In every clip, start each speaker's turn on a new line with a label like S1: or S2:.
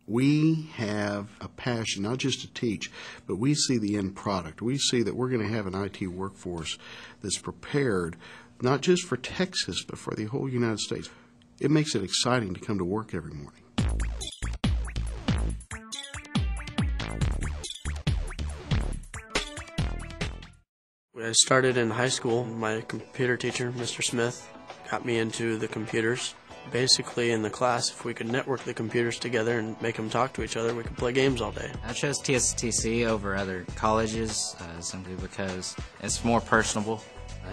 S1: We have a passion, not just to teach, but we see the end product. We see that we're going to have an IT workforce that's prepared, not just for Texas, but for the whole United States. It makes it exciting to come to work every morning.
S2: I started in high school. My computer teacher, Mr. Smith, got me into the computers. Basically, in the class, if we could network the computers together and make them talk to each other, we could play games all day.
S3: I chose TSTC over other colleges simply because it's more personable.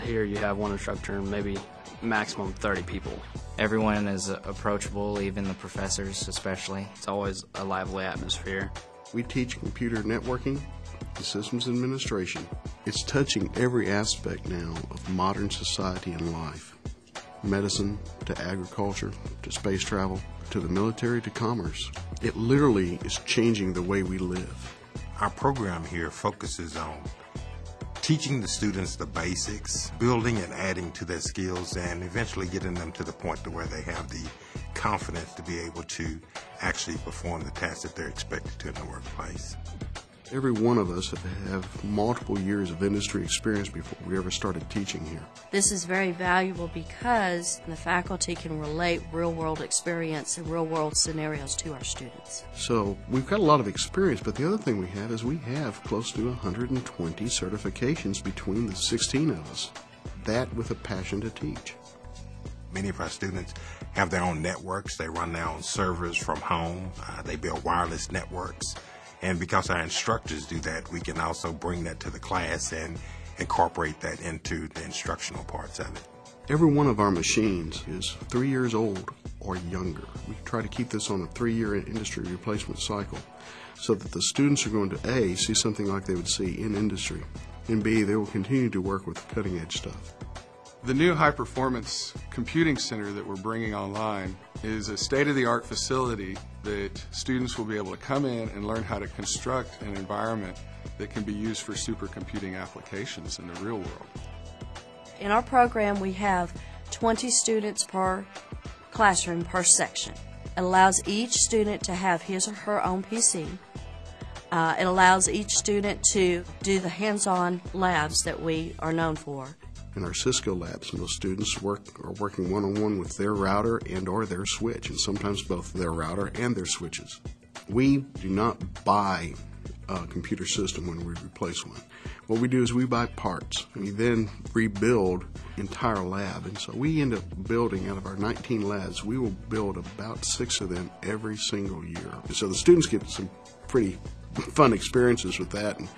S2: Here you have one instructor and maybe maximum 30 people.
S3: Everyone is approachable, even the professors especially.
S2: It's always a lively atmosphere.
S1: We teach computer networking and systems administration. It's touching every aspect now of modern society and life. Medicine to agriculture to space travel to the military to commerce. It literally is changing the way we live.
S4: Our program here focuses on teaching the students the basics, building and adding to their skills, and eventually getting them to the point to where they have the confidence to be able to actually perform the tasks that they're expected to in the workplace.
S1: Every one of us have multiple years of industry experience before we ever started teaching here.
S5: This is very valuable because the faculty can relate real-world experience and real-world scenarios to our students.
S1: So we've got a lot of experience, but the other thing we have is we have close to 120 certifications between the 16 of us. That with a passion to teach.
S4: Many of our students have their own networks. They run their own servers from home. They build wireless networks. And because our instructors do that, we can also bring that to the class and incorporate that into the instructional parts of it.
S1: Every one of our machines is 3 years old or younger. We try to keep this on a 3-year industry replacement cycle so that the students are going to A, see something like they would see in industry, and B, they will continue to work with cutting edge stuff.
S6: The new high-performance computing center that we're bringing online is a state-of-the-art facility that students will be able to come in and learn how to construct an environment that can be used for supercomputing applications in the real world.
S5: In our program, we have 20 students per classroom per section. It allows each student to have his or her own PC. It allows each student to do the hands-on labs that we are known for.
S1: In our Cisco labs, and those students are working one-on-one with their router and or their switch, and sometimes both their router and their switches. We do not buy a computer system when we replace one. What we do is we buy parts, and we then rebuild entire lab. And so we end up building, out of our 19 labs, we will build about 6 of them every single year. So the students get some pretty fun experiences with that, and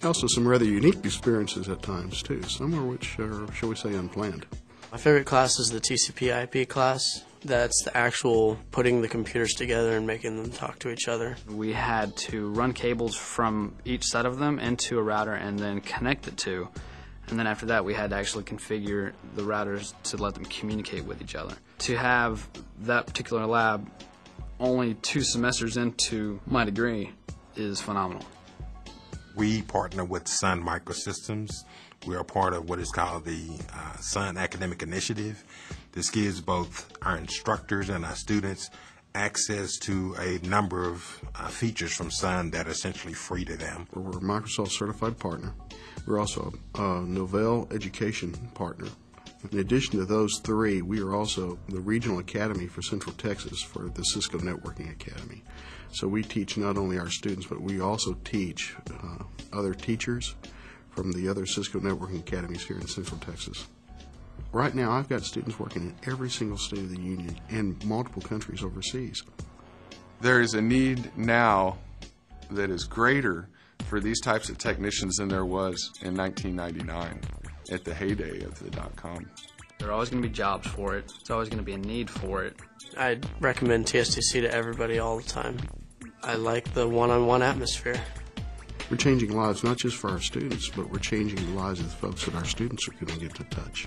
S1: also some rather unique experiences at times too, some of which are, shall we say, unplanned.
S2: My favorite class is the TCP/IP class. That's the actual putting the computers together and making them talk to each other.
S7: We had to run cables from each set of them into a router and then connect the two. And then after that, we had to actually configure the routers to let them communicate with each other. To have that particular lab only 2 semesters into my degree is phenomenal.
S4: We partner with Sun Microsystems. We are part of what is called the Sun Academic Initiative. This gives both our instructors and our students access to a number of features from Sun that are essentially free to them.
S1: We're a Microsoft certified partner. We're also a Novell education partner. In addition to those 3, we are also the Regional Academy for Central Texas for the Cisco Networking Academy. So we teach not only our students, but we also teach other teachers from the other Cisco Networking Academies here in Central Texas. Right now, I've got students working in every single state of the union and multiple countries overseas.
S6: There is a need now that is greater for these types of technicians than there was in 1999 at the heyday of the .com.
S7: There are always going to be jobs for it. There's always going to be a need for it.
S2: I'd recommend TSTC to everybody all the time. I like the one-on-one atmosphere.
S1: We're changing lives not just for our students, but we're changing the lives of the folks that our students are going to get to touch.